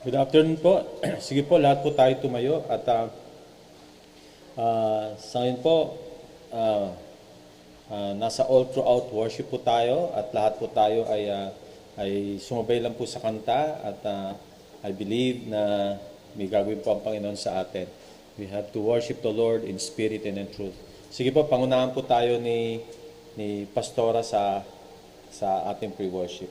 Good afternoon po. Sige po, lahat po tayo tumayo at sa ngayon po, nasa all throughout worship po tayo at lahat po tayo ay sumabay lang po sa kanta at I believe na may gagawin po ang Panginoon sa atin. We have to worship the Lord in spirit and in truth. Sige po, pangunahan po tayo ni Pastora sa ating pre-worship.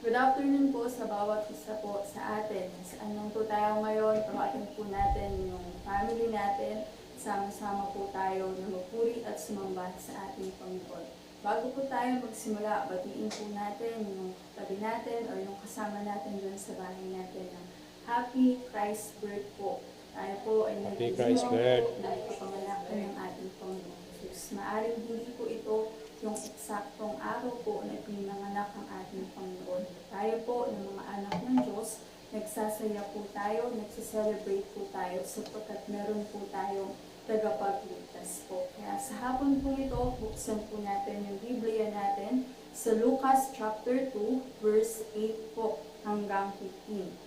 Good afternoon po sa bawat isa po sa atin. Saan lang po tayo ngayon, tawatin po natin yung family natin. Sama-sama po tayo na magpuri at sumamba sa ating Panginoon. Bago po tayo magsimula, batiin po natin yung tabi natin o yung kasama natin dyan sa bahay natin ng Happy Christ Birth po. Tayo po ay nag-iinom po na ipapangalakan ng ating Panginoon Jesus. Maaring hindi po ito yung eksaktong araw po na pinanganak ang ating Panginoon. Tayo po ng mga anak ng Diyos, nagsasaya po tayo, nagsaselebrate po tayo sapagkat meron po tayong tagapagligtas po. Kaya sa hapon po ito, buksan po natin yung Biblia natin sa Lucas chapter 2, verse 8 po hanggang 15.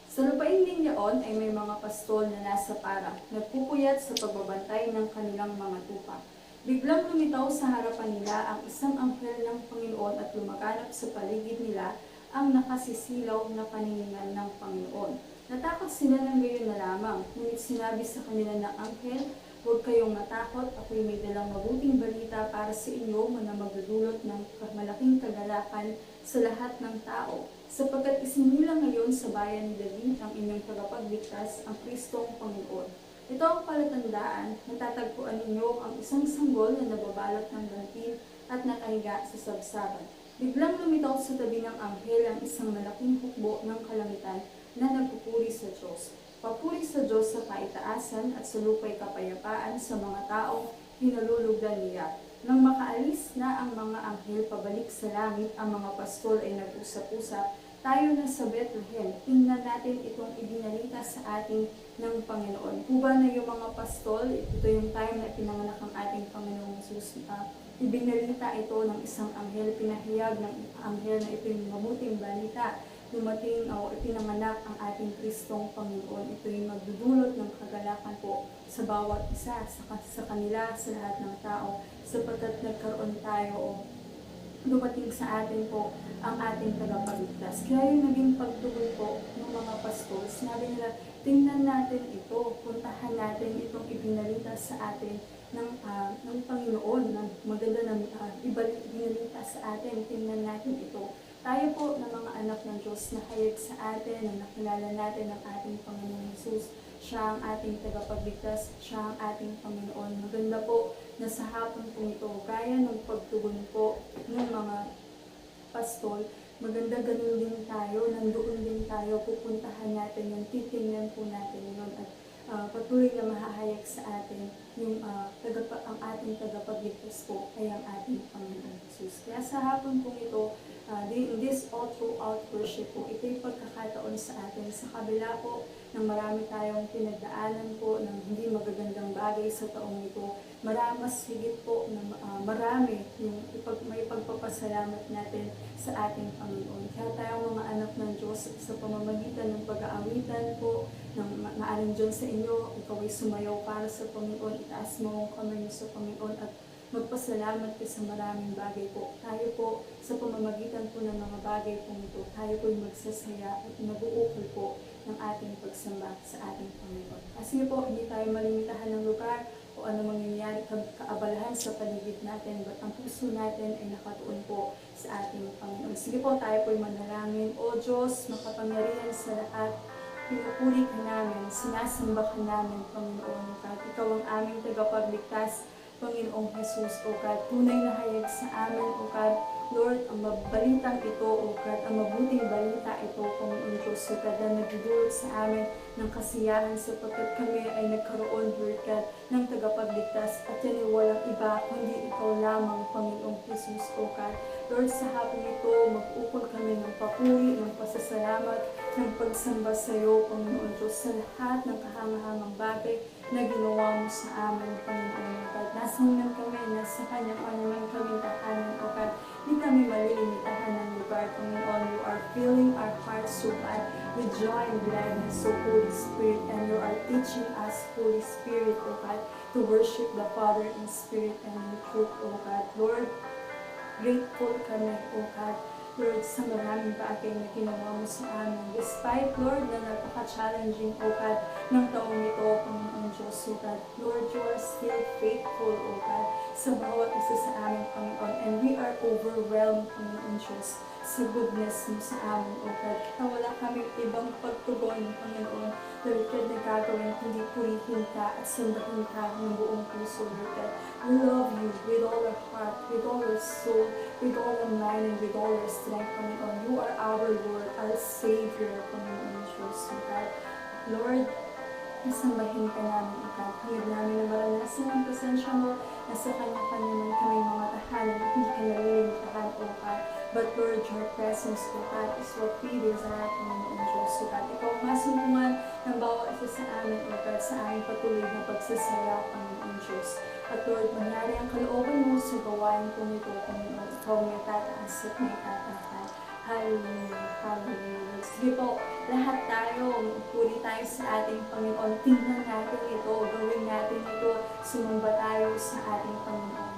Sa lupain din yaon ay may mga pastol na nasa parang, nagpupuyat sa pagbabantay ng kanilang mga tupa. Biglang lumitaw sa harapan nila ang isang anghel ng Panginoon at lumaganap sa paligid nila ang nakasisilaw na paniningan ng Panginoon. Natakot sila ng gayon na lamang, ngunit sinabi sa kanila ng anghel, "Huwag kayong matakot, ako'y may dalang mabuting balita para sa inyo na magdudulot ng malaking kagalakan sa lahat ng tao, sapagkat isinilang ngayon sa bayan ni David ang inyong tagapagligtas, ang Kristong Panginoon. Ito ang palatandaan, natatagpuan ninyo ang isang sanggol na nababalot ng dantil at nakahiga sa sabsaban." Biglang lumitaw sa tabi ng anghel ang isang malaking hukbo ng kalangitan na nagpupuri sa Diyos. Papuri sa Diyos sa kaitaasan at sa lupa'y kapayapaan sa mga taong hinalulugdan niya. Nang makaalis na ang mga anghel pabalik sa langit, ang mga pastol ay nag-usap-usap, "Tayo na sa Bethlehem, tingnan natin itong ibinalita sa ating ng Panginoon." Kuba na yung mga pastol, ito yung time na pinanganak ang ating Panginoong Jesus. Ibinalita ito ng isang anghel, pinahayag ng anghel na ito yung mabuting balita. Dumating o ipinanganak ang ating Kristong Panginoon. Ito yung magdudulot ng kagalakan po sa bawat isa, sa kanila, sa lahat ng tao, sapagkat nagkaroon tayo o dumating sa atin po ang ating tagapagligtas. Kaya yung naging pagtugon po ng mga pastol, sinabi nila, tingnan natin ito, puntahan natin itong ibinalita sa atin ng Panginoon, ng maganda na ibinalita sa atin, tingnan natin ito. Tayo po na mga anak ng Diyos na hayag sa atin, na nakilala natin ang ating Panginoon Jesus. Siya ang ating tagapagligtas, siya ang ating Panginoon. Maganda po na sa hapon po ito, gaya ng pagtugon po ng mga pastol, maganda ganun din tayo, nandoon din tayo, pupuntahan natin yung titingnan po natin yun at patuloy na mahahayag sa atin yung ang ating tagapagligtas po ay ang ating Panginoon Jesus. Kaya sa hapon po ito, in this all throughout worship po, ito'y pagkakataon sa atin. Sa kabila po ng marami tayong pinagdaanan po ng hindi magagandang bagay sa taong ito, mas higit po na marami yung may pagpapasalamat natin sa ating Panginoon. Kaya tayong mga anak ng Diyos sa pamamagitan ng pag-aawitan po, ng maaring Diyos sa inyo, ikaw ay sumayaw para sa Panginoon, itaas mo ang kamay niyo sa Panginoon at magpasalamat ka sa maraming bagay po. Tayo po, sa pamamagitan po ng mga bagay po ito, tayo po ay magsasaya at nabuukol po ng ating pagsamba sa ating Panginoon. Kasi po, hindi tayo malimitahan ng lugar o ano mangyayari kaabalahan sa paligid natin, but ang puso natin ay nakatuon po sa ating Panginoon. Sige po, tayo po ay manalangin. O Diyos, makapangyarihan sa lahat, pinupuri ka namin, sinasamba ka namin, Panginoon, kahit ikaw ang aming tagapagligtas, Panginoong Jesus, O God, tunay na hayag sa amin, O God, Lord, ang mabalitang ito, O God, ang mabuting balita ito, Panginoon Diyos, O God, na nagdudulot sa amin ng kasiyahan sapagkat kami ay nagkaroon, Lord God, ng tagapagligtas at yan ay walang iba, kundi ikaw lamang, Panginoong Jesus, O God. Lord, sa hapon ito, mag-ukol kami ng papuri, ng pasasalamat, ng pagsamba sa iyo, Panginoon Diyos, sa lahat ng kahangahangang bagay na ginawa mo sa amin, Panginoon God. Nasaan man kami, nasa kanya-kanya man kami tahanan, O God. Hindi kami malilimitahan ng lugar, Panginoon. You are filling our hearts, so God, with joy and gladness, so Holy Spirit, and you are teaching us, Holy Spirit, O God, to worship the Father in spirit and in truth, O God. Lord, grateful kami, O God, Lord, sa maraming bagay na ginawa mo sa amin. Despite, Lord, na napaka-challenging, O God, ng taong ito, Panginoon Diyos, O God. Lord, you are still faithful, O God, sa bawat isa sa amin, Panginoon. And we are overwhelmed, Panginoon Diyos, sa goodness mo sa amin, O God. Na wala kaming ibang pagtugon, Panginoon, Lord God, na gagawin, kundi purihin ka at sambahin ka ng buong puso, Lord God. We love you with all our heart, with all our soul, with all our mind, and with all our strength, Panginoon. You are our Lord, our Savior, Panginoon Diyos, O God. Lord, nasambahin ka namin, O God. Hangad namin na maranasan ang presensya mo, na sa kanya-kanya man kami mga tahanan, hindi ka nalilimitahan, O God. But Lord, your presence, O God, is what we desire, Panginoon Diyos, O God. Ikaw ang masuntungan ng bawat isa sa amin, O God, sa aming patuloy na pagsasaya, Panginoon Diyos. At Lord, mangyari ang kalooban mo sa gawain kong ito, Panginoon. Ikaw may tataas at may tataas. Hallelujah, hallelujah. Sige po, lahat tayo, magpuri tayo sa ating Panginoon. Tingnan natin ito, gawin natin ito, sumamba tayo sa ating Panginoon.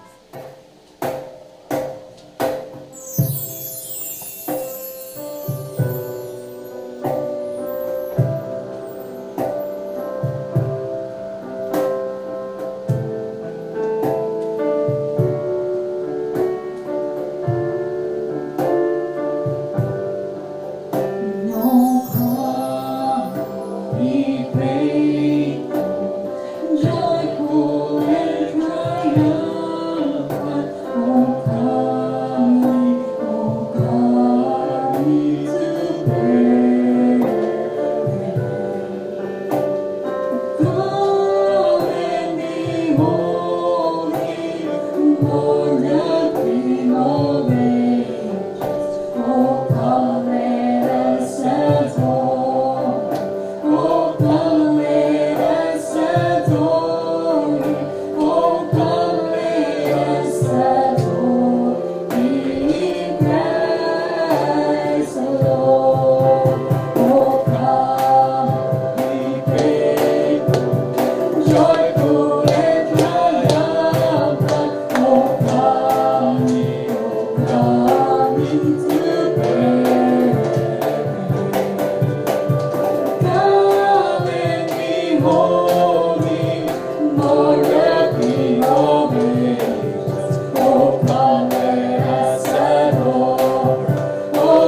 Oh,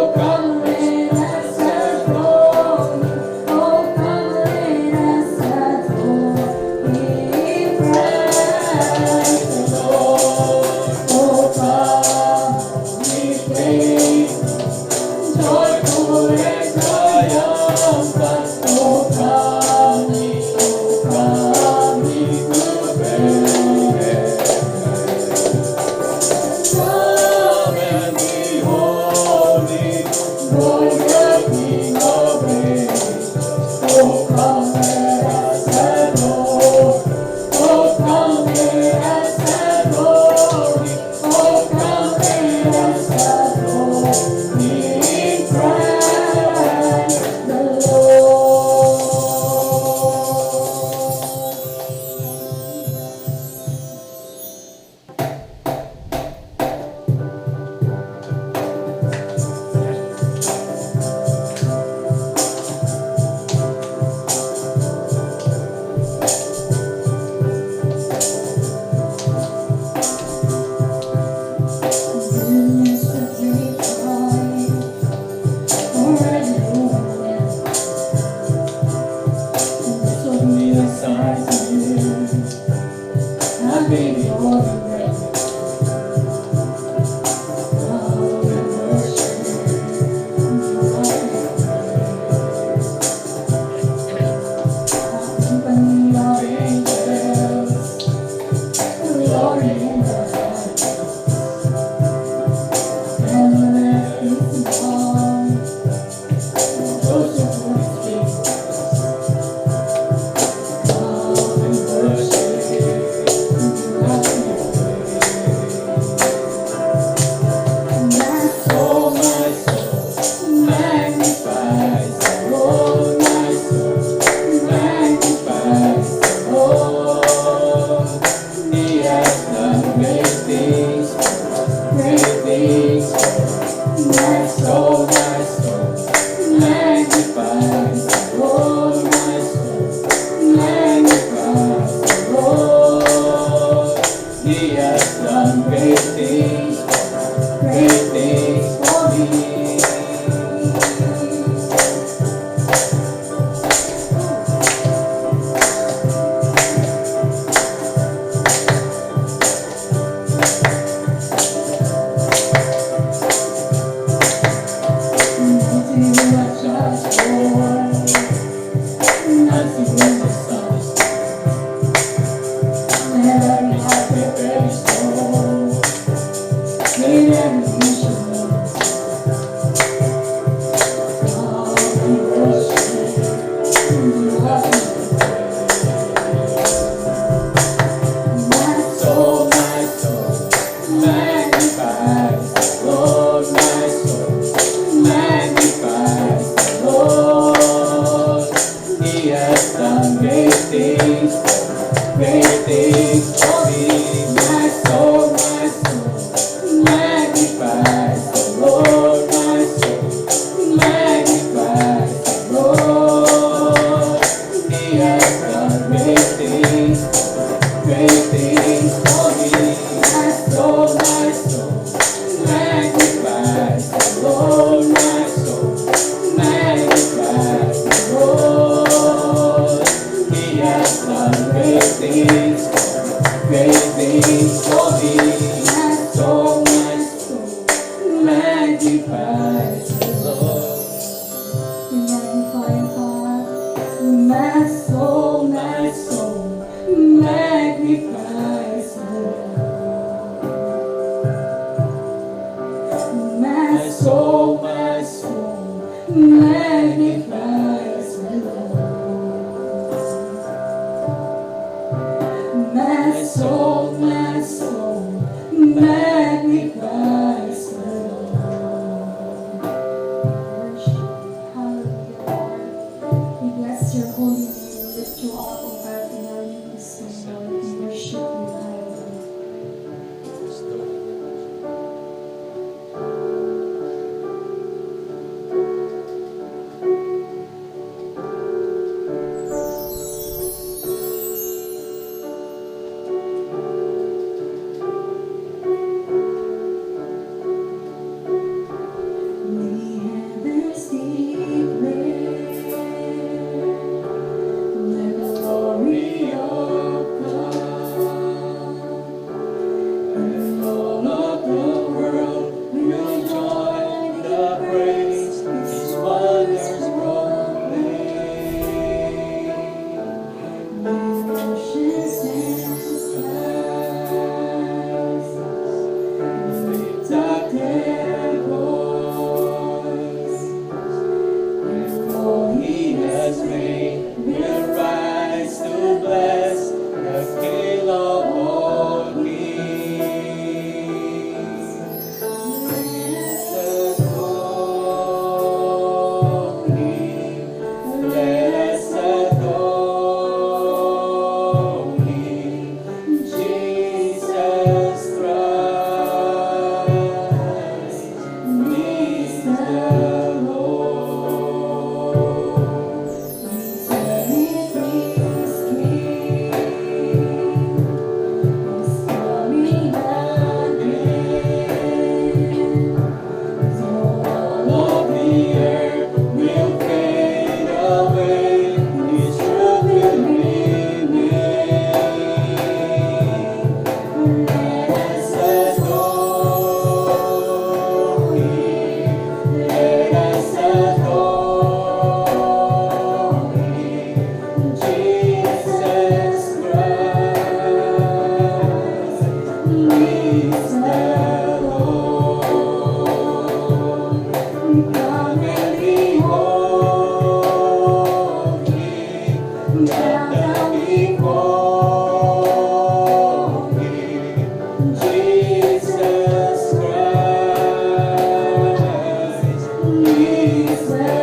Jesus.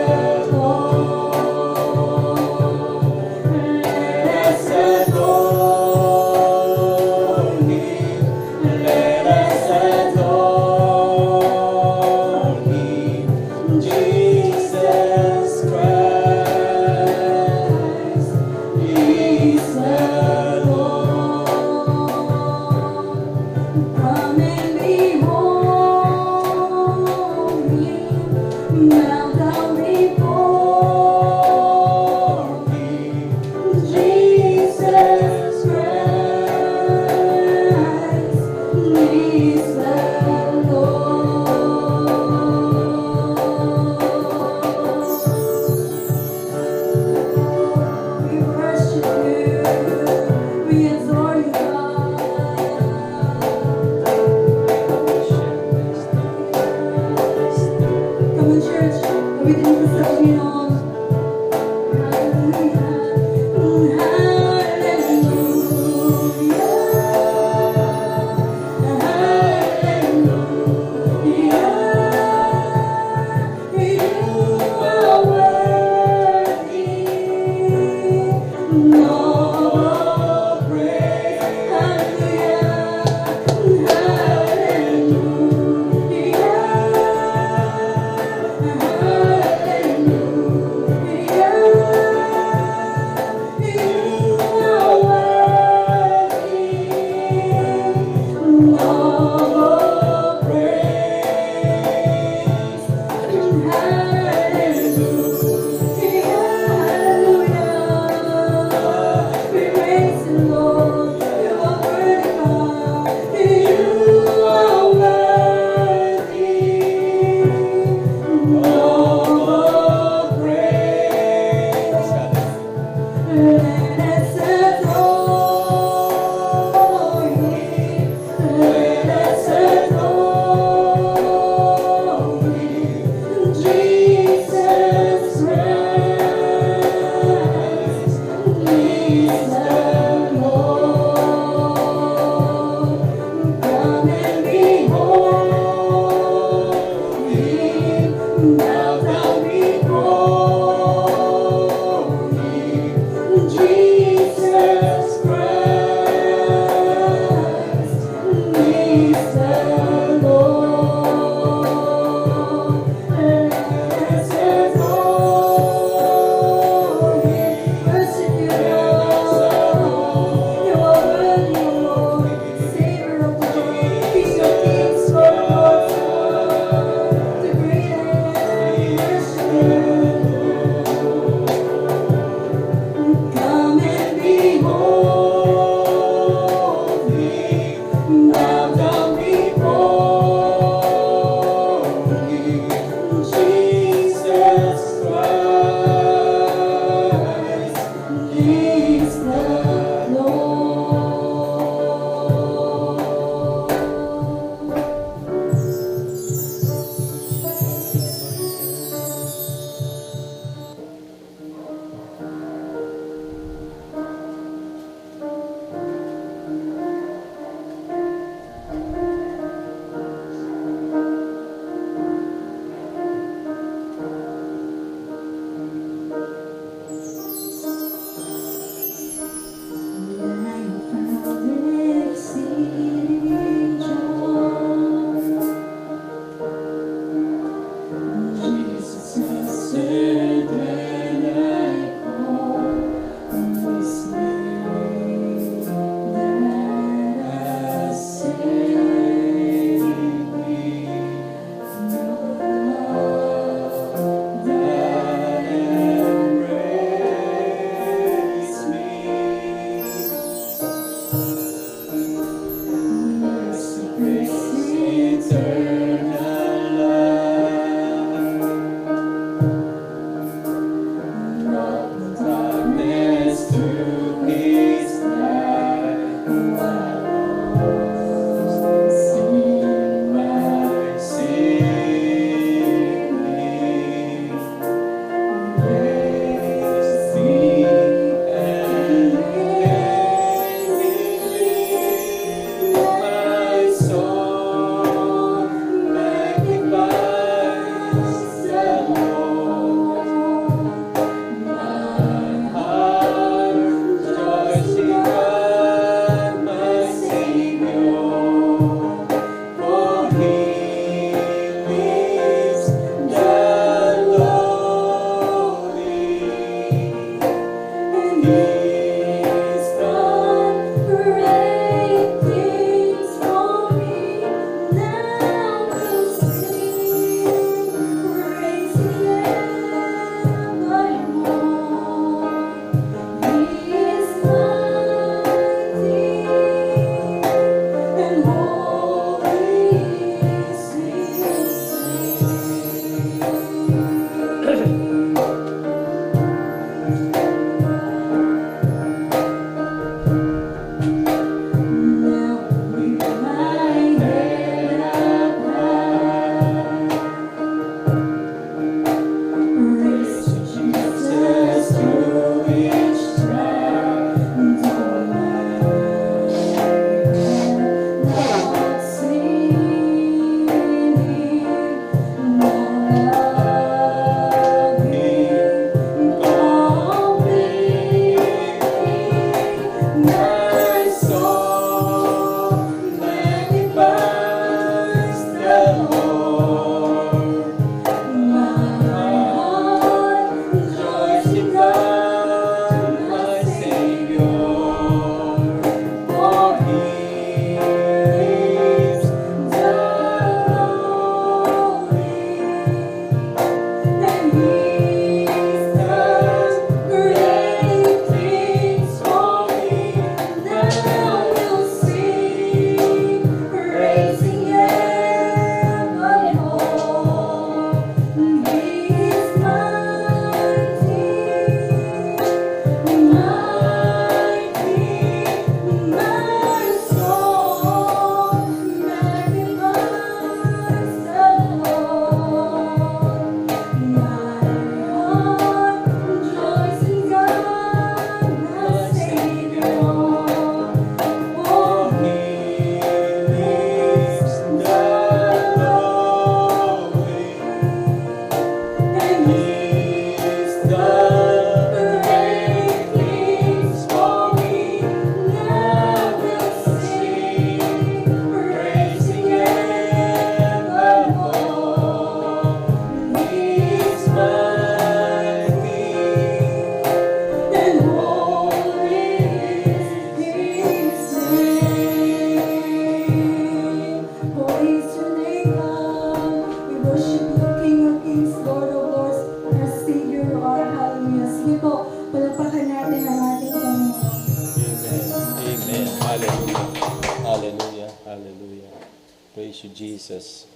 you, Jesus.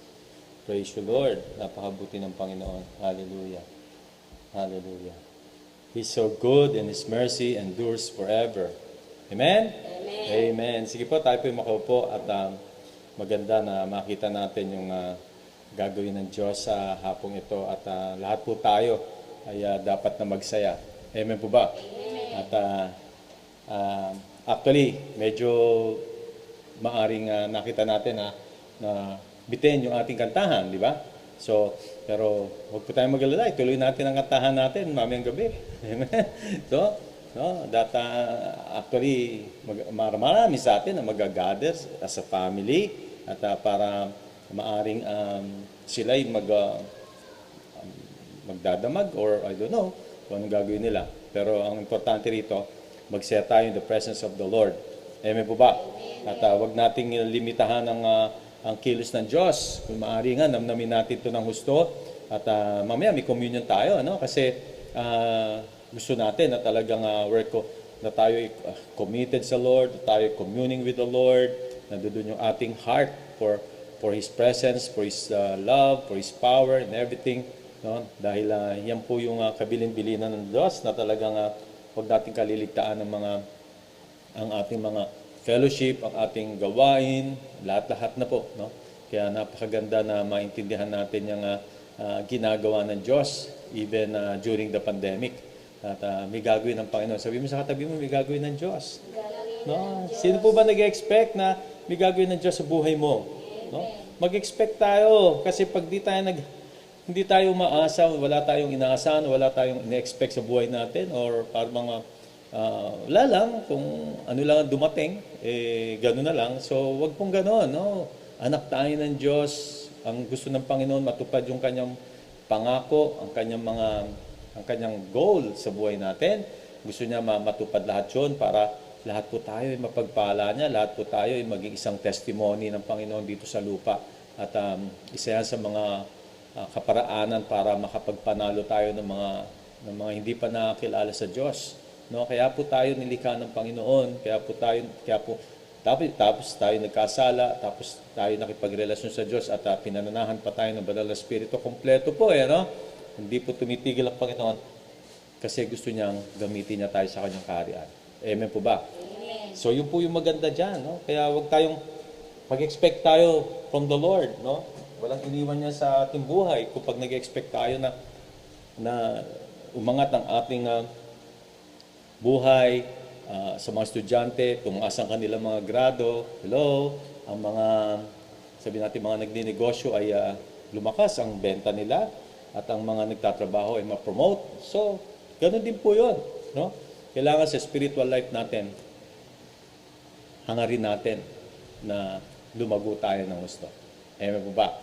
Praise you, Lord. Napakabuti ng Panginoon. Hallelujah. Hallelujah. He's so good and His mercy endures forever. Amen? Amen. Amen. Sige po, tayo po yung makaupo at maganda na makita natin yung gagawin ng Diyos sa hapong ito at lahat po tayo ay dapat na magsaya. Amen po ba? Amen. At actually, medyo maaring nakita natin na bitin yung ating kantahan, di ba? So, pero huwag po tayong mag-alala. Ituloy natin ang kantahan natin mamayang gabi. Amen. So, no, actually, marami sa atin na mag-gather as a family at para maaring sila'y magdadamag or I don't know kung anong gagawin nila. Pero ang importante rito, mag-set tayo in the presence of the Lord. Amen po ba? At wag nating limitahan ang kilos ng Diyos. Kung maaari nga, namnamin natin ito ng husto. At mamaya may communion tayo, ano? Kasi gusto natin na talagang na tayo committed sa Lord, na tayo communing with the Lord, na doon yung ating heart for His presence, for His love, for His power, and everything. No? Dahil yan po yung kabilin-bilinan ng Diyos na talagang huwag natin kaliligtaan ang ating mga fellowship, ang ating gawain, lahat-lahat na po. No? Kaya napakaganda na maintindihan natin yung ginagawa ng Diyos even during the pandemic. At may gagawin ng Panginoon. Sabi mo sa katabi mo, may gagawin ng Diyos. No? Sino po ba nag-expect na may gagawin ng Diyos sa buhay mo? No? Mag-expect tayo kasi pag hindi tayo umaasa, wala tayong inaasahan, wala tayong ina-expect sa buhay natin or parang wala lang kung ano lang dumating, gano'n na lang. So, wag pong gano'n, no? Anak tayo ng Diyos. Ang gusto ng Panginoon, matupad yung kanyang pangako, ang kanyang goal sa buhay natin. Gusto niya matupad lahat yun para lahat po tayo ay mapagpala niya, lahat po tayo ay maging isang testimony ng Panginoon dito sa lupa. At isa yan sa mga kaparaanan para makapagpanalo tayo ng mga hindi pa nakakilala sa Diyos. No, kaya po tayo nilikha ng Panginoon, tapos tayo nagkasala, tapos tayo nakipagrelasyon sa Diyos at pinananahan pa tayo ng Banal na Espiritu. Kompleto po no? Hindi po tumitigil ang Panginoon kasi gusto niyang gamitin niya tayo sa kanyang kaharian. Amen po ba? Amen. So yun po yung maganda dyan, no? Kaya wag tayong mag-expect tayo from the Lord, no? Walang iniwan niya sa ating buhay kapag nag-expect tayo na umangat ang ating buhay sa mga estudyante, tumaas ang kanilang mga grado. Hello, ang mga, sabi natin, mga nagninegosyo ay lumakas ang benta nila at ang mga nagtatrabaho ay ma-promote. So, ganun din po yun. No? Kailangan sa spiritual life natin, hangarin natin na lumago tayo ng gusto. Amen po ba?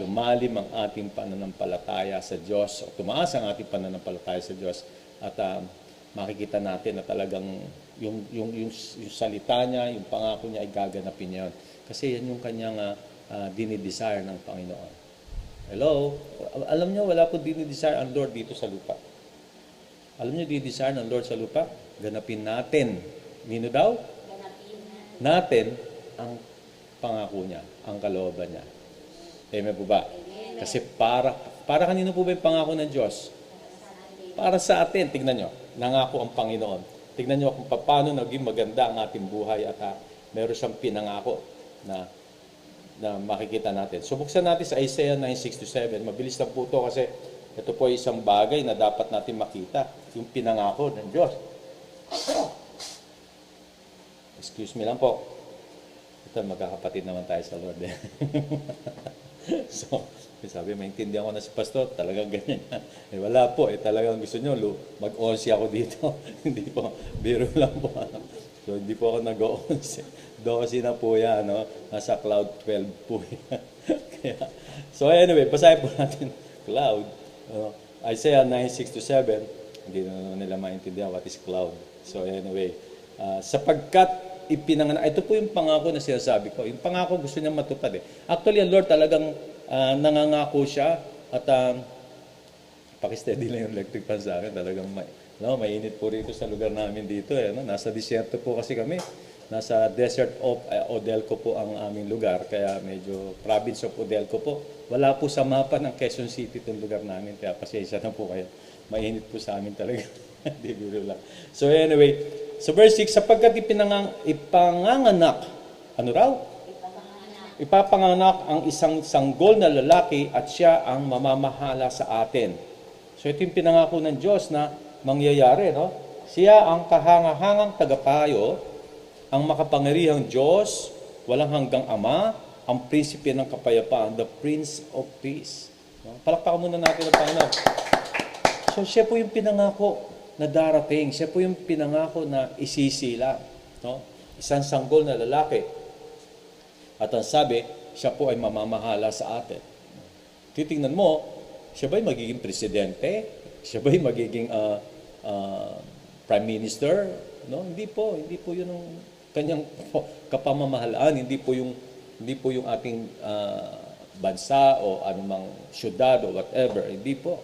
Lumalim ang ating pananampalataya sa Diyos, o tumaas ang ating pananampalataya sa Diyos at makikita natin na talagang yung salita niya, yung pangako niya ay gaganapin niya yun. Kasi yan yung kanyang dinidesire ng Panginoon. Hello? Alam niyo, wala po dinidesire ang Lord dito sa lupa. Alam niyo, dinidesire ng Lord sa lupa? Ganapin natin. Nino daw? Ganapin Natin ang pangako niya, ang kalooban niya. Amen po ba? Amen. Kasi para kanino po ba yung pangako ng Diyos? Para sa atin, tignan nyo, nangako ang Panginoon. Tignan nyo kung paano naging maganda ang ating buhay at meron siyang pinangako na makikita natin. So buksan natin sa Isaiah 9:6-7. Mabilis lang po ito kasi ito po ay isang bagay na dapat natin makita, yung pinangako ng Diyos. Excuse me lang po. Ito, magkakapatid naman tayo sa Lord. So, sabi, maintindihan ko na si Pastor, talagang ganyan. Wala po, talagang gusto nyo, mag-11 ako dito. Hindi po, biro lang po. So, hindi po ako nag-11. 12 na po yan, no? Nasa cloud 12 po yan. Kaya, so anyway, basahin po natin cloud. Isaiah 9:6-7, hindi na nila maintindihan what is cloud. So anyway, sapagkat ipinanganak, ito po yung pangako na sinasabi ko. Yung pangako gusto niya matupad eh. Actually, ang Lord talagang nangangako siya at pakisteady lang yung electric fan sa akin. Talagang mainit po rito sa lugar namin dito. No? Nasa disyerto po kasi kami. Nasa desert of Odelco po ang aming lugar, kaya medyo province of Odelco po. Wala po sa mapa ng Quezon City itong lugar namin, kaya pasensya na po kayo. Mainit po sa amin talaga. Di biro lang. So anyway, sa verse 6, sapagkat ipanganganak, ano raw? Ipapanganak ang isang sanggol na lalaki at siya ang mamamahala sa atin. So ito yung pinangako ng Diyos na mangyayari, no? Siya ang kahangahangang tagapayo, ang makapangyarihang Diyos, walang hanggang Ama, ang prinsipe ng kapayapaan, the Prince of Peace. No? Palakpakan muna natin ang Panginoon. So siya po yung pinangako na darating. Siya po yung pinangako na isisila. No? Isang sanggol na lalaki. At ang sabi, siya po ay mamamahala sa atin. Titingnan mo, siya ba'y magiging presidente? Siya ba'y magiging prime minister? No, hindi po yun ang kanyang kapamamahalaan, hindi po yung ating bansa o anumang syudad o whatever, hindi po.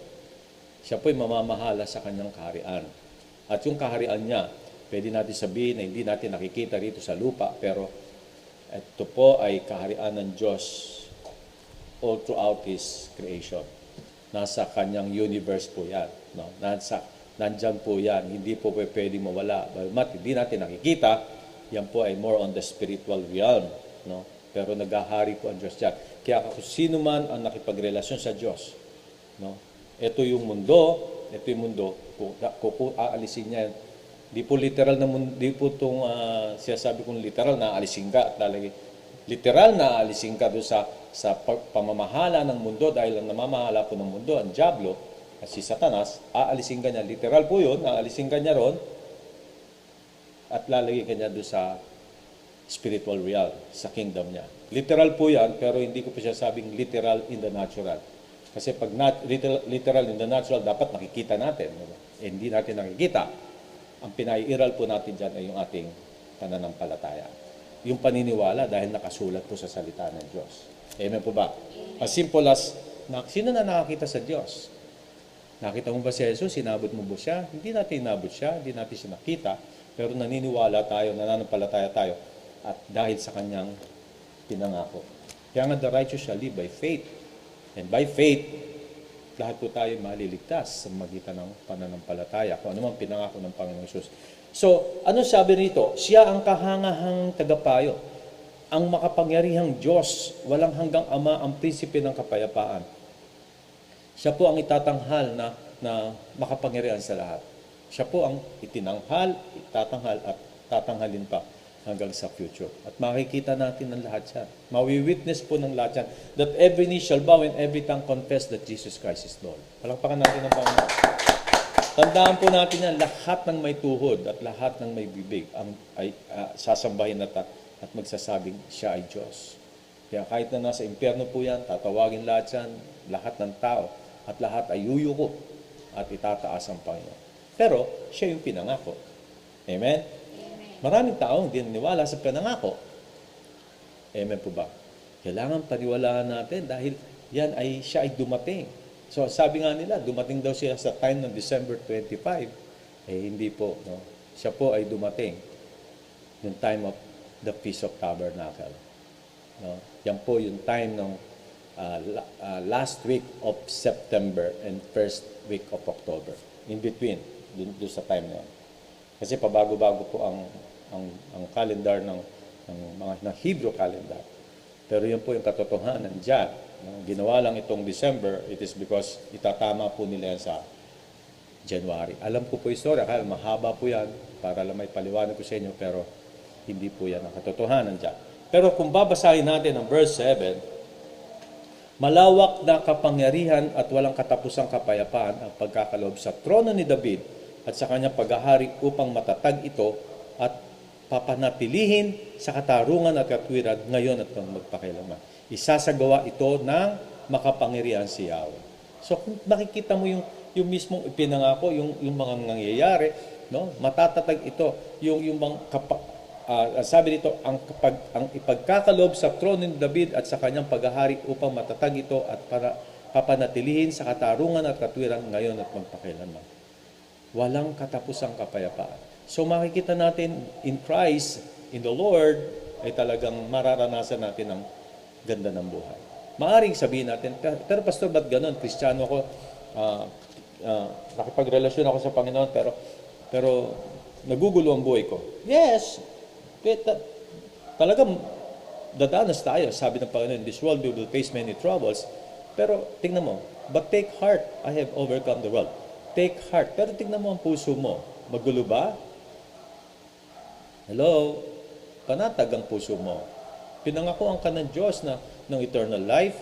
Siya po ay mamamahala sa kanyang kaharian. At yung kaharian niya, pwede natin sabihin na hindi natin nakikita rito sa lupa, pero ito po ay kaharian ng Diyos all throughout His creation. Nasa kanyang universe po yan. No? Nandyan po yan. Hindi po pwede mawala. Bagamat hindi natin nakikita, yan po ay more on the spiritual realm. No? Pero naghahari po ang Diyos dyan. Kaya kung sino man ang nakipagrelasyon sa Diyos, no? Ito yung mundo, kung aalisin niya, di po literal na mundo, di po itong sinasabi kong literal na aalisin ka at lalagay. Literal na aalisin ka doon sa pamamahala ng mundo dahil ang namamahala po ng mundo, ang Diablo, at si Satanas, aalisin ka niya. Literal po yun, aalisin ka niya ron at lalagay ka niya doon sa spiritual realm, sa kingdom niya. Literal po yan, pero hindi ko po siya sabing literal in the natural. Kasi pag literal in the natural, dapat nakikita natin. Hindi natin nakikita. Ang pinaiiral po natin dyan ay yung ating pananampalataya. Yung paniniwala dahil nakasulat po sa salita ng Diyos. Amen po ba? As simple as, sino na nakakita sa Diyos? Nakita mo ba si Jesus? Sinabot mo ba siya? Hindi natin inabot siya, hindi natin siya nakita, pero naniniwala tayo, nananampalataya tayo, at dahil sa kanyang pinangako. Kaya nga the righteous shall live by faith. And by faith, lahat po tayo maliligtas sa magitan ng pananampalataya, kung ano man pinangako ng Panginoong Hesus. So, ano sabi rito? Siya ang kahangahang tagapayo, ang makapangyarihang Diyos, walang hanggang Ama, ang prinsipe ng kapayapaan. Siya po ang itatanghal na makapangyarihan sa lahat. Siya po ang itinanghal, itatanghal at tatanghalin pa hanggang sa future. At makikita natin ang lahat yan. Mawi-witness po ng lahat yan that every knee shall bow and every tongue confess that Jesus Christ is Lord. Palakpakan natin ang Panginoon. Tandaan po natin yan, lahat ng may tuhod at lahat ng may bibig ay sasambahin at magsasabing siya ay Diyos. Kaya kahit na nasa impyerno po yan, tatawagin lahat yan, lahat ng tao, at lahat ay yuyuko at itataas ang Panginoon. Pero siya yung pinangako. Amen? Maraming tao hindi naniwala sa pinangako. Amen po ba? Kailangan paniwalaan natin dahil siya ay dumating. So sabi nga nila, dumating daw siya sa time ng December 25. Hindi po. No? Siya po ay dumating yung time of the Feast of Tabernacle. No? Yan po yung time ng last week of September and first week of October. In between, dun sa time na yun. Kasi pabago-bago po ang calendar ng Hebrew calendar. Pero yun po yung katotohanan dyan. Ginawa lang itong December, it is because itatama po nila yan sa January. Alam ko po istorya, kaya mahaba po yan, para lang may paliwanag ko sa inyo, pero hindi po yan ang katotohanan dyan. Pero kung babasahin natin ang verse 7, malawak na kapangyarihan at walang katapusang kapayapaan ang pagkakaloob sa trono ni David at sa kanyang paghahari upang matatag ito at papanatilihin sa katarungan at katwiran ngayon at magpakailanman. Isasagawa ito ng makapangyarihan si Yahweh. So kung nakikita mo yung mismong ipinangako, yung mga nangyayari, no? Matatatag ito, sabi dito, ang ipagkakaloob sa trono ni David at sa kanyang paghahari upang matatag ito at para papanatilihin sa katarungan at katwiran ngayon at magpakailanman. Walang katapusang kapayapaan. So makikita natin in Christ, in the Lord, ay talagang mararanasan natin ang ganda ng buhay. Maaring sabihin natin, pero pastor, ba't ganun? Kristiyano ako, nakipagrelasyon ako sa Panginoon, pero nagugulo ang buhay ko. Yes, talagang dadanas tayo. Sabi ng Panginoon, in this world we will face many troubles. Pero tingnan mo, but take heart, I have overcome the world. Take heart. Pero tingnan mo ang puso mo. Magulo ba? Hello? Panatag ang puso mo. Pinangakuan ka ng Diyos ng eternal life.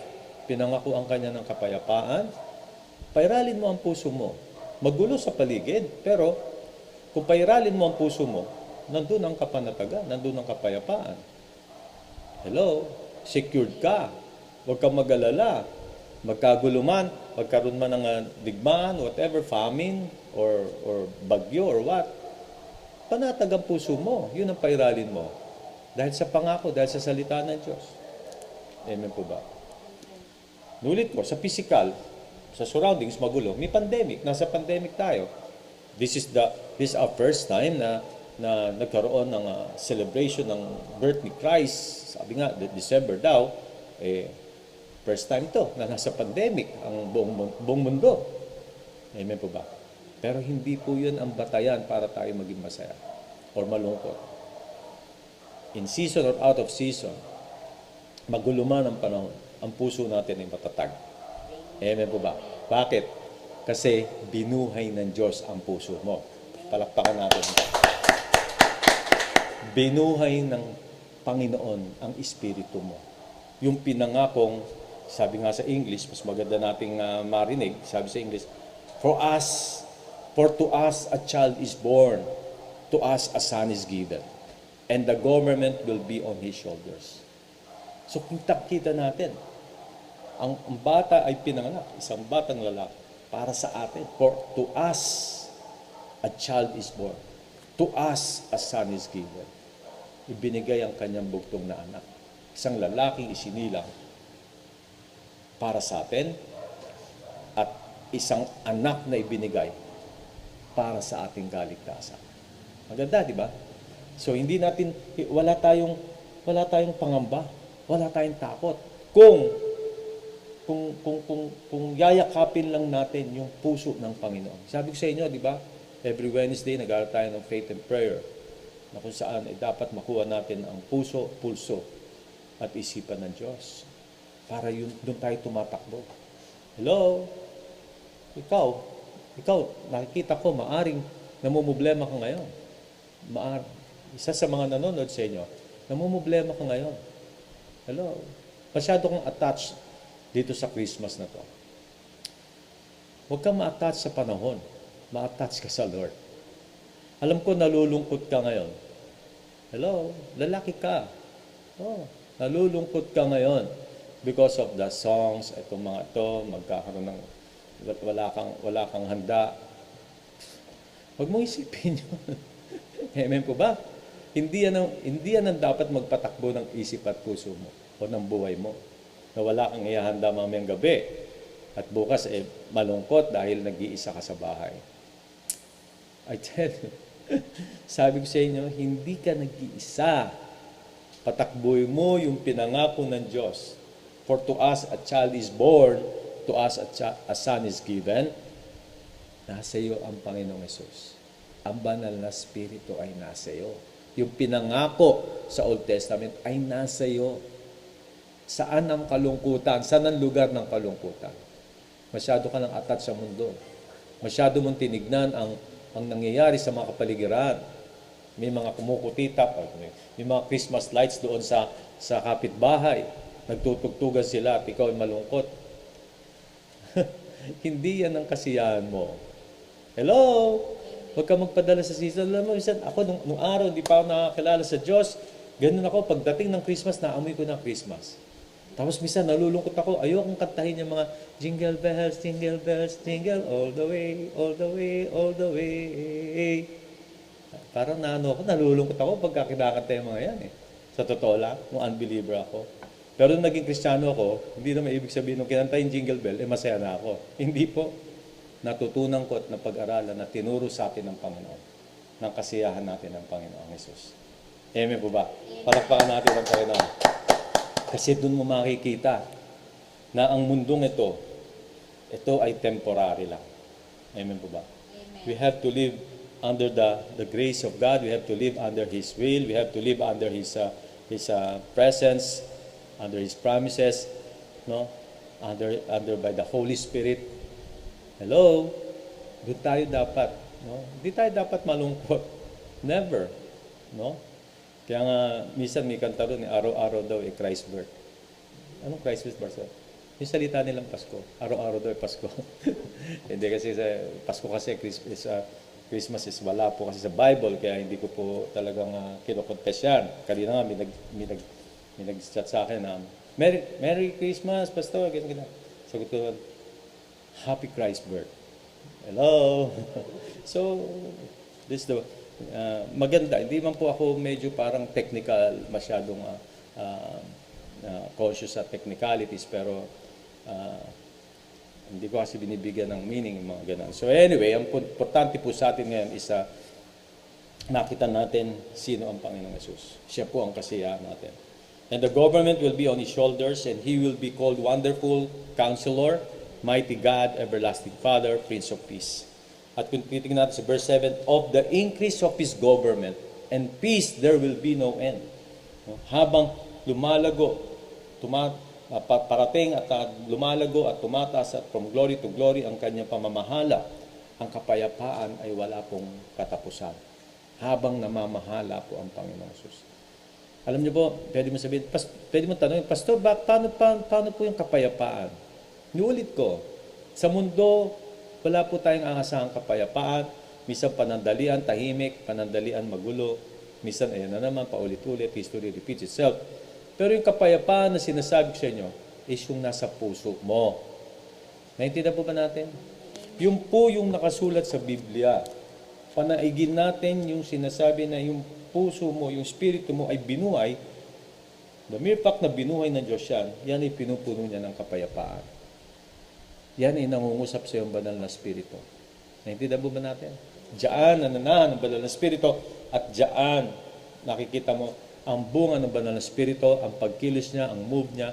Pinangakuan ka niya ng kapayapaan. Pairalin mo ang puso mo. Magulo sa paligid, pero kung pairalin mo ang puso mo, nandun ang kapanatagan, nandun ang kapayapaan. Hello? Secured ka. Huwag kang mag-alala. Magkagulo man, magkaroon man ng digmaan, whatever, famine, or bagyo, or what. Panatag ang puso mo. Yun ang pairalin mo. Dahil sa pangako, dahil sa salita ng Diyos. Amen po ba? Nulit ko, sa physical, sa surroundings, magulo. May pandemic. Nasa pandemic tayo. This is our first time na nagkaroon ng celebration ng birth ni Christ. Sabi nga, December daw, first time to na nasa pandemic ang buong mundo. Amen po ba? Pero hindi po yun ang batayan para tayo maging masaya or malungkot. In season or out of season, magulo man ang panahon, ang puso natin ay matatag. Amen po ba? Bakit? Kasi binuhay ng Diyos ang puso mo. Palakpakan natin. Binuhay ng Panginoon ang espiritu mo. Yung pinangakong, sabi nga sa English, mas maganda nating marinig, sabi sa English, For to us a child is born, to us a son is given, and the government will be on his shoulders. So kita natin, ang bata ay pinanganak, isang batang lalaki, para sa atin. For to us a child is born, to us a son is given. Ibinigay ang kanyang bugtong na anak. Isang lalaking isinilang para sa atin at isang anak na ibinigay para sa ating kaligtasan. Maganda, di ba? So hindi natin wala tayong pangamba, wala tayong takot kung yayakapin lang natin yung puso ng Panginoon. Sabi ko sa inyo, di ba? Every Wednesday nag-aaral tayo ng faith and prayer na kung saan dapat makuha natin ang puso, pulso at isipan ng Diyos. Para doon tayo tumatakbo. Hello? Ikaw, nakikita ko, maaring namumblema ka ngayon. Isa sa mga nanonood sa inyo, namumblema ka ngayon. Hello? Masyado kang attached dito sa Christmas na to. Huwag kang ma-attach sa panahon. Ma-attach ka sa Lord. Alam ko, nalulungkot ka ngayon. Hello? Lalaki ka. Oh, nalulungkot ka ngayon. Because of the songs, itong mga ito, magkakaroon ng wala kang handa. Huwag mong isipin yun. Amen po ba? Hindi yan ang dapat magpatakbo ng isip at puso mo o ng buhay mo. Na wala kang ihahanda mamayang gabi. At bukas, malungkot dahil nag-iisa ka sa bahay. I tell you, sabi ko sa inyo, hindi ka nag-iisa. Patakboy mo yung pinangako ng Diyos. For to us a child is born, to us a son is given. Nasa iyo ang Panginoong Hesus. Ang banal na Espiritu ay nasa iyo. Yung pinangako sa Old Testament ay nasa iyo. Saan ang kalungkutan? Saan ang lugar ng kalungkutan? Masyado ka nang attached sa mundo. Masyado mong tinignan ang nangyayari sa mga kapaligiran. May mga kumukutitap, may mga Christmas lights doon sa kapitbahay. Nagtutugtugan sila at ikaw ay malungkot. Hindi yan ang kasiyahan mo. Hello? Huwag ka magpadala sa season. Alam mo, ako nung araw, hindi pa ako nakakilala sa Diyos. Ganun ako, pagdating ng Christmas, naamoy ko ng Christmas. Tapos minsan, nalulungkot ako. Ayokong kantahin yung mga jingle bells, jingle all the way, all the way, all the way. Parang nalulungkot ako pagka kinakanta yung mga yan. Sa totoo lang, nung unbeliever ako. Pero nung naging Kristiyano ako, hindi naman ibig sabihin nung kinanta yung jingle bell, masaya na ako. Hindi po. Natutunan ko at napag-aralan na tinuro sa atin ng Panginoon. Ng kasiyahan natin ng Panginoong Hesus. Amen po ba? Palakpakan natin ang Panginoon. Kasi doon mo makikita na ang mundong ito ay temporary lang. Amen po ba? We have to live under the grace of God. We have to live under His will. We have to live under His presence, under His promises, no? Under by the Holy Spirit. Hello? Doon tayo dapat, no? Hindi tayo dapat malungkot. Never, no? Kaya nga, minsan may kanta ron, araw-araw daw Christ birth. Anong Christ birth? Yung salita nilang Pasko. Araw-araw daw Pasko. Hindi kasi Pasko kasi Christmas is wala po kasi sa Bible, kaya hindi ko po talagang kinokontest yan. Kanina nga, may nag-chat sa akin na, Merry Christmas, Pastor. Ganyan. Sagot ko, Happy Christ birth. Hello? So, this is the maganda. Hindi man po ako medyo parang technical, masyadong conscious sa technicalities, pero hindi ko kasi binibigyan ng meaning yung mga ganun. So anyway, ang importante po sa atin ngayon is nakita natin sino ang Panginoong Yesus. Siya po ang kasiyahan natin. And the government will be on His shoulders, and He will be called Wonderful Counselor, Mighty God, Everlasting Father, Prince of Peace. At kung titignan natin sa verse 7, of the increase of His government and peace there will be no end. Habang lumalago, parating at lumalago at tumataas at from glory to glory ang kanyang pamamahala, ang kapayapaan ay wala pong katapusan. Habang namamahala po ang Panginoong Yesus. Alam niyo po, pwede mo sabihin, pwede mo tanongin, Pastor, paano po yung kapayapaan? Niulit ko, sa mundo, wala po tayong aasahang kapayapaan. Minsan panandalian, tahimik, panandalian, magulo. Minsan, ayan na naman, paulit-ulit, history repeats itself. Pero yung kapayapaan na sinasabi ko sa inyo is yung nasa puso mo. Naintindihan po ba natin? Yung po yung nakasulat sa Biblia. Panaigin natin yung sinasabi na yung puso mo, yung spirito mo ay binuhay. The mere fact na binuhay ng Diyos yan ay pinupuno niya ng kapayapaan. Yan ay nangungusap sa iyong banal na spirito. Naintindihan po ba natin? Diyan nananahan ang banal na spirito at diyan nakikita mo ang bunga ng banal na spirito, ang pagkilos niya, ang move niya,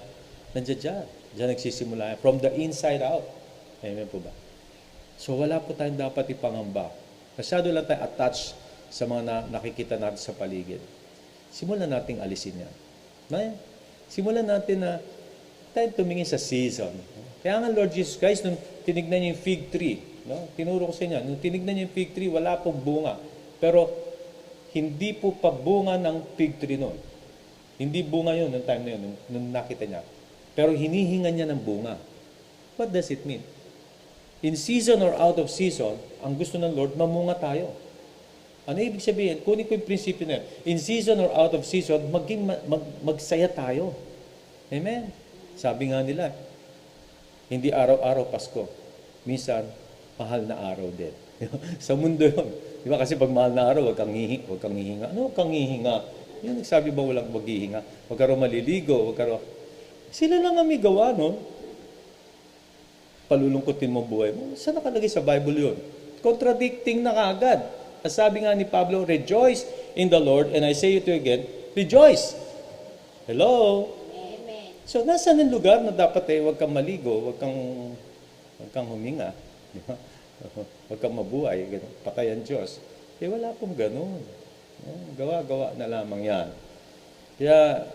nandiyan dyan. Diyan nagsisimula. From the inside out. Amen po ba? So wala po tayong dapat ipangamba. Masyado lang tayo attached sa mga nakikita natin sa paligid. Simulan nating alisin yan. Simulan natin na tayo tumingin sa season. Kaya nga Lord Jesus Christ, nung tinignan niya yung fig tree, no? Tinuro ko sa inyo, nung tinignan niya yung fig tree, wala pong bunga. Pero hindi po pa bunga ng fig tree noon. Hindi bunga yun nung time na yun, nung nakita niya. Pero hinihinga niya ng bunga. What does it mean? In season or out of season, ang gusto ng Lord, mamunga tayo. Ano ibig sabihin? Kunin ko yung prinsipyo na yun. In season or out of season, magsaya tayo. Amen? Sabi nga nila, hindi araw-araw Pasko. Minsan, mahal na araw din. Sa mundo yun. Di ba? Kasi pag mahal na araw, huwag kang hihinga. Ano huwag kang hihinga? Yung nagsabi ba walang maghihinga? Huwag ka raw maliligo. Sila lang ang may gawa, no? Palulungkutin mo buhay mo. Saan nakalagay sa Bible yun? Contradicting na kaagad. As sabi nga ni Pablo, rejoice in the Lord, and I say it to you again, rejoice. Hello? So, nasaan ang lugar na dapat huwag kang maligo, huwag kang huminga, di ba? Huwag kang mabuhay, patay ang Diyos. Wala pong ganun. Gawa-gawa na lamang yan. Kaya,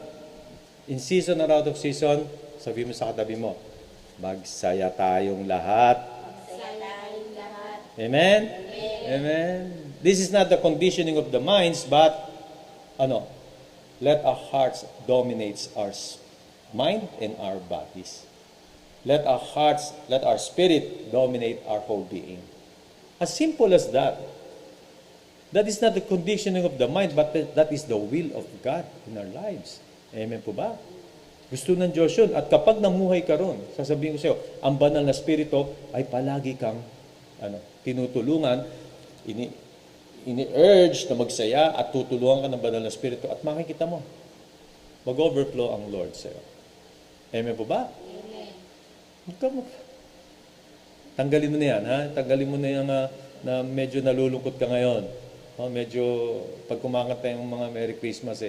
in season or out of season, sabi mo sa katabi mo, magsaya tayong lahat. Amen? Amen? This is not the conditioning of the minds, but, let our hearts dominate our mind and our bodies. Let our hearts, let our spirit dominate our whole being. As simple as that. That is not the conditioning of the mind, but that is the will of God in our lives. Amen po ba? Gusto ng Diyos yun. At kapag namuhay ka ron, sasabihin ko sa iyo, ang banal na spirito ay palagi kang tinutulungan, ini-urge na magsaya at tutulungan ka ng banal na spirito at makikita mo, mag-overflow ang Lord sa iyo. Amen po ba? Amen. Tanggalin mo na yan, ha? Tanggalin mo na yan na medyo nalulungkot ka ngayon. Oh, medyo, pag kumakanta yung mga Merry Christmas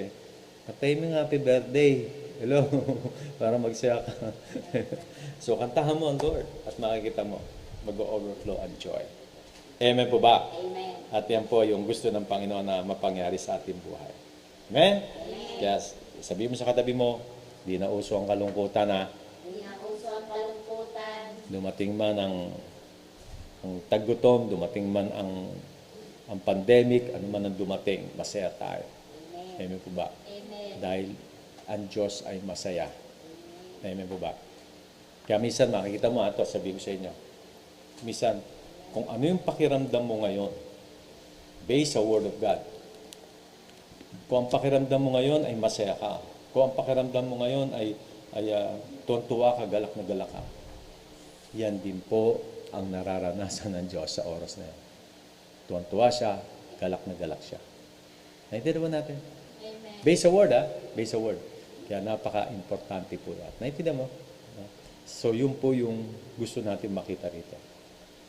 kantahin mo yung Happy Birthday. Hello, para magsaya ka. So, kantahan mo ang Lord at makikita mo, mag-overflow ang joy. Amen po ba? Amen. At yan po yung gusto ng Panginoon na mapangyari sa ating buhay. Amen? Yes. Sabihin mo sa katabi mo, di na uso ang kalungkutan na Hindi na uso ang kalungkutan. dumating man ang taggutom, dumating man ang pandemic, ano man ang dumating, masaya tayo. Amen. Amen po ba? Amen. Dahil ang Diyos ay masaya. Amen po ba? Kaya minsan makikita mo ito, sabihin ko sa inyo, minsan, kung ano yung pakiramdam mo ngayon, based sa Word of God, kung ang pakiramdam mo ngayon ay masaya ka, kung ang pakiramdam mo ngayon ay tuwan-tuwa ka, galak na galak ka, yan din po ang nararanasan ng Diyos sa oras na yan. Tuwan-tuwa siya, galak na galak siya. Naintindihan ba natin? Amen. Based sa Word, based sa Word. Kaya napaka-importante po yan. Naintindihan mo? So, yun po yung gusto natin makita rito.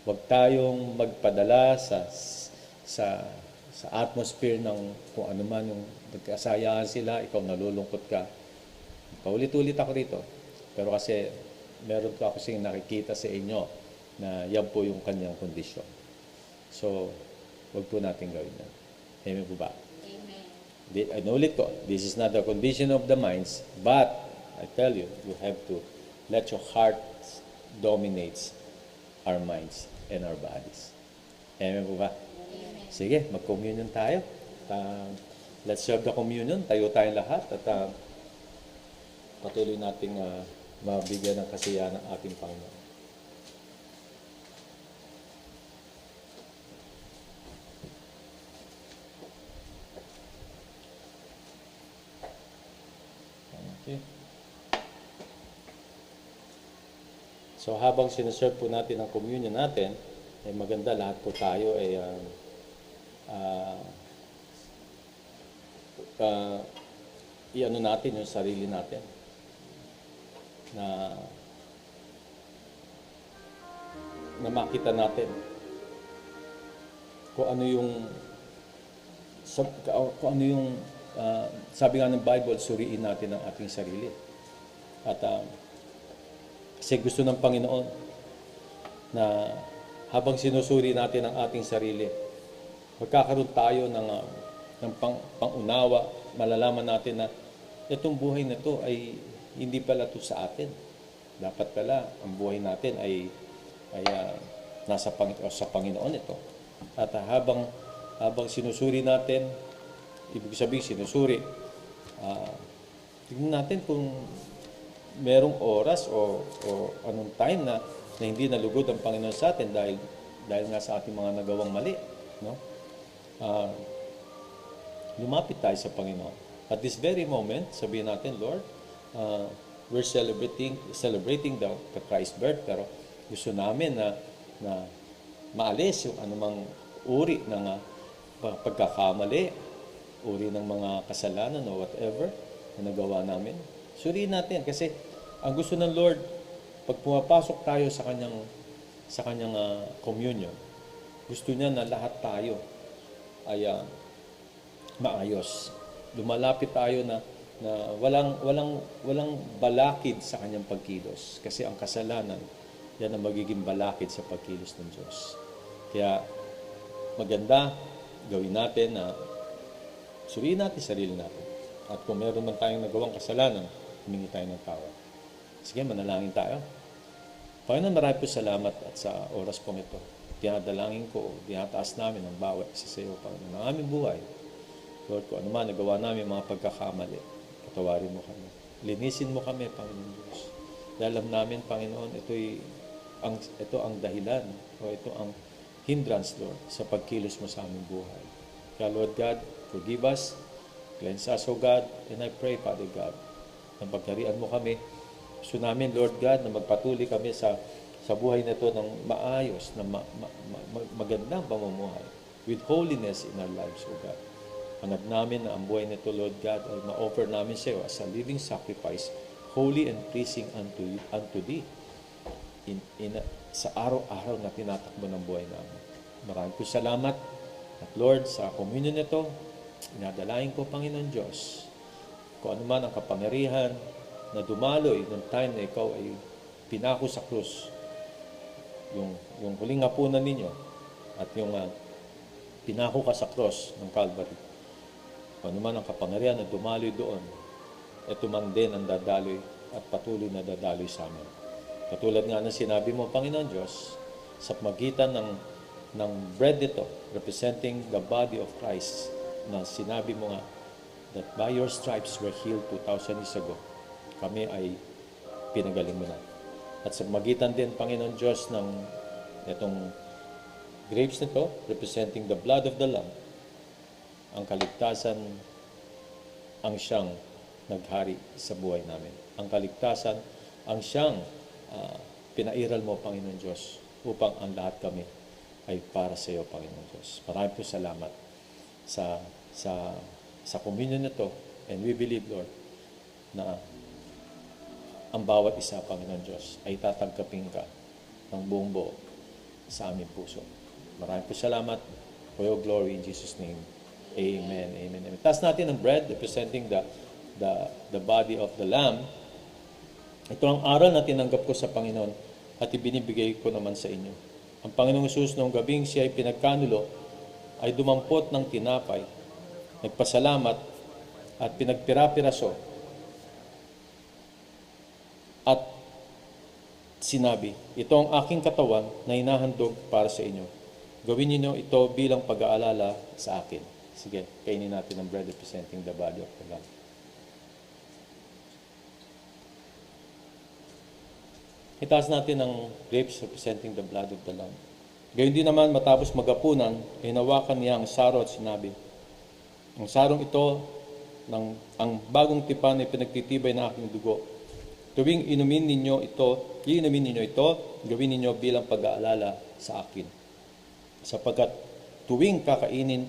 Huwag tayong magpadala sa atmosphere ng kung ano man yung nagkasayaan sila, ikaw nalulungkot ka. Paulit-ulit ako rito. Pero kasi meron ko kasi nakikita sa inyo na yan po yung kanyang kondisyon. So, huwag po natin gawin yan. Amen po ba? Amen. Inulit ko, this is not the condition of the minds, but I tell you, you have to let your heart dominates our minds and our bodies. Amen po ba? Amen. Sige, mag-communion tayo. Let's serve the communion. Tayo tayong lahat at patuloy nating mabigyan ng kasiyahan ng ating Panginoon. Okay. So habang sineserve po natin ang communion natin, ay maganda lahat po tayo ay i-ano natin yung sarili natin na makita natin kung ano yung sabi nga ng Bible, suriin natin ang ating sarili. At kasi gusto ng Panginoon na habang sinusuri natin ang ating sarili, magkakaroon tayo ng pangunawa, malalaman natin na itong buhay na to ay hindi pala to sa atin. Dapat pala ang buhay natin ay sa Panginoon ito. At habang sinusuri natin, ibig sabihin sinusuri, tingnan natin kung merong oras o anong time na hindi nalugod ang Panginoon sa atin dahil nga sa ating mga nagawang mali, no? Lumapit tayo sa Panginoon. At this very moment, sabihin natin, Lord, we're celebrating the Christ birth, pero gusto namin na maalis yung anumang uri ng pagkakamali, uri ng mga kasalanan o whatever na nagawa namin. Suriin natin kasi ang gusto ng Lord, pag pumapasok tayo sa kanyang communion, gusto niya na lahat tayo ay maayos. Lumalapit tayo na walang balakid sa kanyang pagkilos. Kasi ang kasalanan, yan ang magiging balakid sa pagkilos ng Diyos. Kaya maganda gawin natin na suriin natin sarili natin. At kung meron man tayong nagawang kasalanan, humingi tayo ng tawad. Sige, manalangin tayo. Panginoon, marami po salamat at sa oras pong ito. Dinadalangin ko, dinataas namin ang bawat isa sa iyo, Panginoon, ng aming buhay. Lord, kung ano man nagawa namin mga pagkakamali, patawarin mo kami. Linisin mo kami, Panginoon Diyos. Dahil alam namin, Panginoon, ito ang dahilan o ito ang hindrance, Lord, sa pagkilos mo sa aming buhay. Kaya, Lord God, forgive us, cleanse us, O God, and I pray, Father God, na pagkarian mo kami. Gusto namin, Lord God, na magpatuloy kami sa buhay na ito ng maayos, na magandang pamumuhay, with holiness in our lives, O God. Hanap namin na ang buhay nito, Lord God, ay ma-offer namin sa iyo as a living sacrifice, holy and pleasing unto Thee, sa araw-araw na tinatakbo ng buhay namin. Maraming po salamat At Lord, sa communion nito, inadalain ko, Panginoon Diyos, kung ano man ang kapangyarihan na dumaloy ng time na ikaw ay pinako sa krus, yung huling hapunan ninyo, at yung pinako ka sa cross ng Calvary. Kung ano man ang kapangyarihan na dumaloy doon, ito man din ang dadaloy at patuloy na dadaloy sa amin. Katulad nga ng sinabi mo, Panginoon Diyos, sa magitan ng bread nito, representing the body of Christ, na sinabi mo nga, that by your stripes were healed 2,000 years ago. Kami ay pinagaling mo na. At sa magitan din, Panginoon Diyos, ng itong grapes nito, representing the blood of the Lamb, ang kaligtasan ang siyang naghari sa buhay namin. Ang kaligtasan ang siyang pinairal mo, Panginoon Diyos, upang ang lahat kami ay para sa iyo, Panginoon Diyos. Maraming po salamat sa communion nito, and we believe, Lord, na ang bawat isa, Panginoon Diyos, ay tatanggapin ka ng buong buo sa aming puso. Maraming po salamat for your glory in Jesus' name. Amen. Amen. Amen. Taas natin ang bread representing the body of the Lamb. Ito ang aral na tinanggap ko sa Panginoon at ibinibigay ko naman sa inyo. Ang Panginoong Hesus noong gabing siya ay pinagkanulo ay dumampot ng tinapay, nagpasalamat at pinagpira-piraso at sinabi, ito ang aking katawan na hinahandog para sa inyo. Gawin niyo ito bilang pag-aalala sa akin. Sige, kainin natin ang bread representing the body of the Lamb. Itaas natin ang grapes representing the blood of the Lamb. Gayon din naman, matapos magapunan, hinawakan niya ang saro at sinabi, ang sarong ito, ang bagong tipan ay pinagtitibay ng aking dugo. Tuwing inumin ninyo ito, gawin ninyo bilang pag-aalala sa akin. Sapagkat tuwing kakain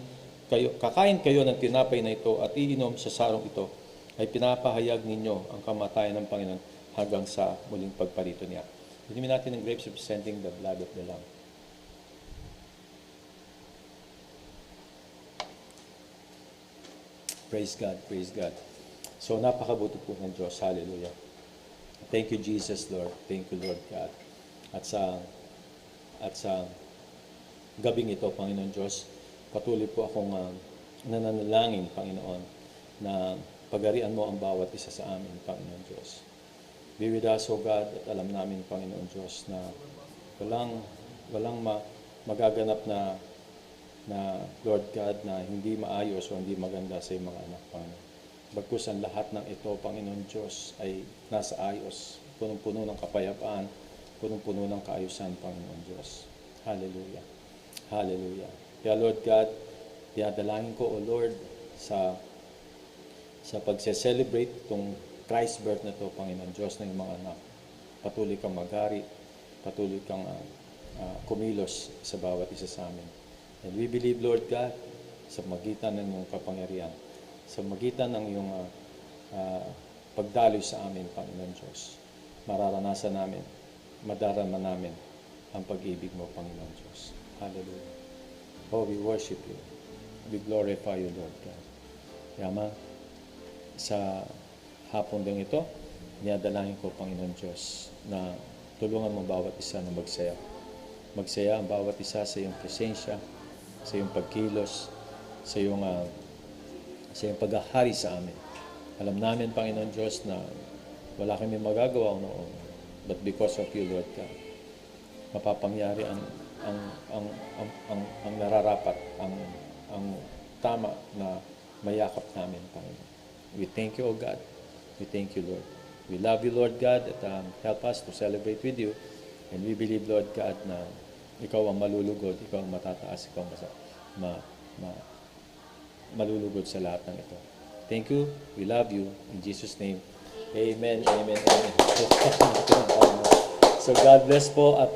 kayo ng tinapay na ito at iinom sa sarong ito, ay pinapahayag ninyo ang kamatayan ng Panginoon hanggang sa muling pagparito niya. Inumin natin ang grapes representing the blood of the Lamb. Praise God, praise God. So, napakabuti po ng Diyos. Hallelujah. Thank you, Jesus, Lord. Thank you, Lord God. At sa gabing ito, Panginoon Diyos, patuloy po akong nananalangin, Panginoon, na pagarian mo ang bawat isa sa amin, Panginoon Diyos. Be with us, O God, at alam namin, Panginoon Diyos, na walang magaganap na Lord God, na hindi maayos o hindi maganda sa iyong mga anak, Panginoon. Bagkus ang lahat ng ito, Panginoon Diyos, ay nasa ayos, punong-puno ng kapayapaan, punong-puno ng kaayusan, Panginoon Diyos. Hallelujah. Hallelujah. Kaya Lord God, dinadalangin ko, O Lord, sa pagse-celebrate itong Christ birth na ito, Panginoon Diyos, ng mga anak. Patuloy kang maghari, patuloy kang kumilos sa bawat isa sa amin. And we believe, Lord God, sa magitan ng iyong kapangyarihan, sa magitan ng iyong pagdaloy sa amin, Panginoon Diyos, mararanasan namin, madarama namin ang pag-ibig mo, Panginoon Diyos. Hallelujah. Oh, we worship you. We glorify you, Lord God. Yama, sa hapon din ito, niadalahin ko, Panginoon Diyos, na tulungan mo bawat isa na magsaya. Magsaya ang bawat isa sa iyong presensya, sa iyong pagkilos, sa iyong paghahari sa amin. Alam namin, Panginoon Diyos, na wala kami magagawa noon, but because of you, Lord God, mapapangyari ang nararapat, ang tama na mayakap namin, Panginoon. We thank you, O God. We thank you, Lord. We love you, Lord God, at help us to celebrate with you. And we believe, Lord God, na ikaw ang malulugod, ikaw ang matataas, ikaw ang malulugod sa lahat ng ito. Thank you. We love you. In Jesus' name. Amen. Amen. Amen. So God bless po at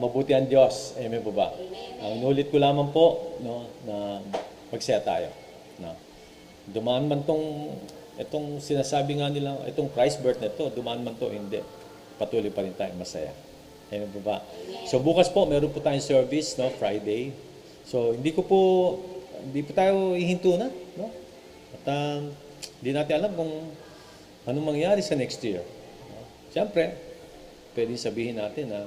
mabuti ang Diyos. Amen po ba? Ang inulit ko lamang po, no, na magsaya tayo. No. Dumaan man itong sinasabi nga nila, itong Christ birth na ito, dumaan man to, hindi. Patuloy pa rin tayong masaya. Amen po ba? So bukas po, meron po tayong service, no, Friday. So, hindi po tayo hihinto na, no? At hindi natin alam kung anong mangyari sa next year. No? Siyempre, pwedeng sabihin natin na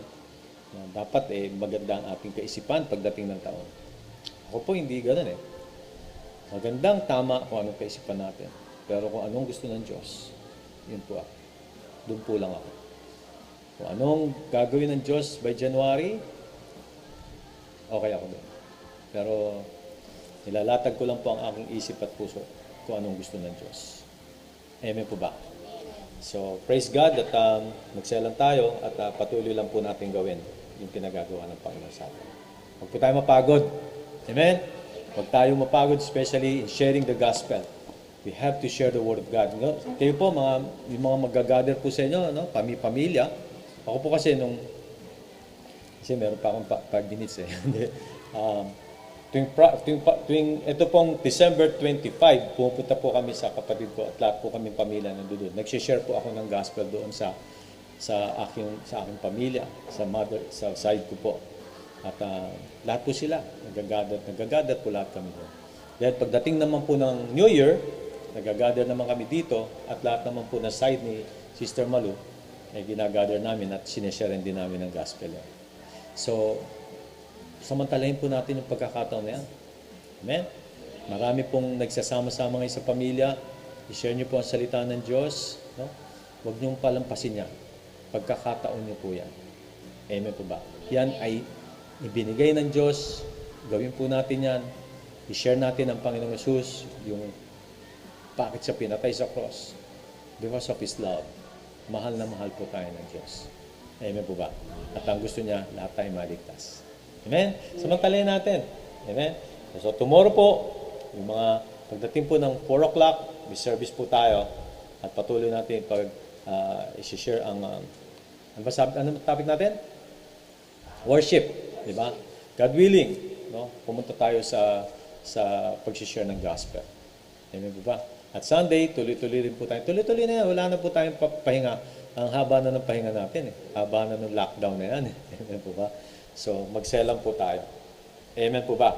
dapat maganda ang ating kaisipan pagdating ng taon. Ako po hindi ganoon eh. Magandang tama kung anong kaisipan natin. Pero kung anong gusto ng Diyos, yun po ako. Doon po lang ako. Kung anong gagawin ng Diyos by January, okay ako doon. Pero nilalatag ko lang po ang aking isip at puso kung anong gusto ng Diyos. Amen po ba? So, praise God at magselang tayo at patuloy lang po natin gawin yung pinagagawa ng Panginoon sa atin. Huwag po tayo mapagod. Amen? Huwag tayo mapagod, especially in sharing the gospel. We have to share the Word of God. No? Kayo po, yung mga mag-gather po sa inyo, no? Pamilya. Ako po kasi kasi meron pa akong 5 minutes eh. Ito pong December 25, pumunta po kami sa kapatid ko at lahat po kami pamilya nandun. Nag-share po ako ng gospel doon sa aking pamilya, sa side ko po. At lahat po sila, nagagather po lahat kami doon. Then pagdating naman po ng New Year, nagagather naman kami dito at lahat naman po na side ni Sister Malu, ginagather namin at sineshare din namin ng gospel. So, samantalahin po natin yung pagkakataon na yan. Amen? Marami pong nagsasama-sama ngayon sa pamilya. I-share niyo po ang salita ng Diyos. No? Huwag niyong palampasin yan. Pagkakataon niyo po yan. Amen po ba? Yan ay ibinigay ng Diyos. Gawin po natin yan. I-share natin ang Panginoong Jesus, yung bakit siya pinatay sa cross. Because of His love. Mahal na mahal po tayo ng Diyos. Amen po ba? At ang gusto niya, lahat tayo maligtas. Amen? Samantalahin natin. Amen? So tomorrow po, yung mga pagdating po ng 4 o'clock, may service po tayo at patuloy natin i-share ang ano topic natin? Worship. Diba? God willing, no? Pumunta tayo sa pag-share ng gospel. Amen po ba? At Sunday, tuloy-tuloy rin po tayo. Tuloy-tuloy na yan. Wala na po tayong pahinga. Ang haba na ng pahinga natin. Haba na ng lockdown na yan. Amen po ba? So, magselang po tayo. Amen po ba?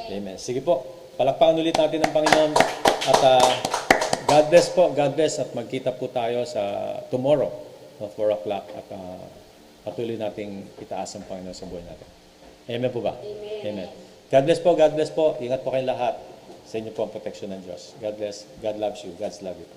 Amen. Sige po. Palakpakan ulit natin ng Panginoon. At God bless po. God bless. At magkita po tayo sa tomorrow, 4 o'clock. At patuloy nating itaas ang Panginoon sa buhay natin. Amen po ba? Amen. God bless po. God bless po. Ingat po kayong lahat. Sa inyo po ang protection ng Diyos. God bless. God loves you. God's love you.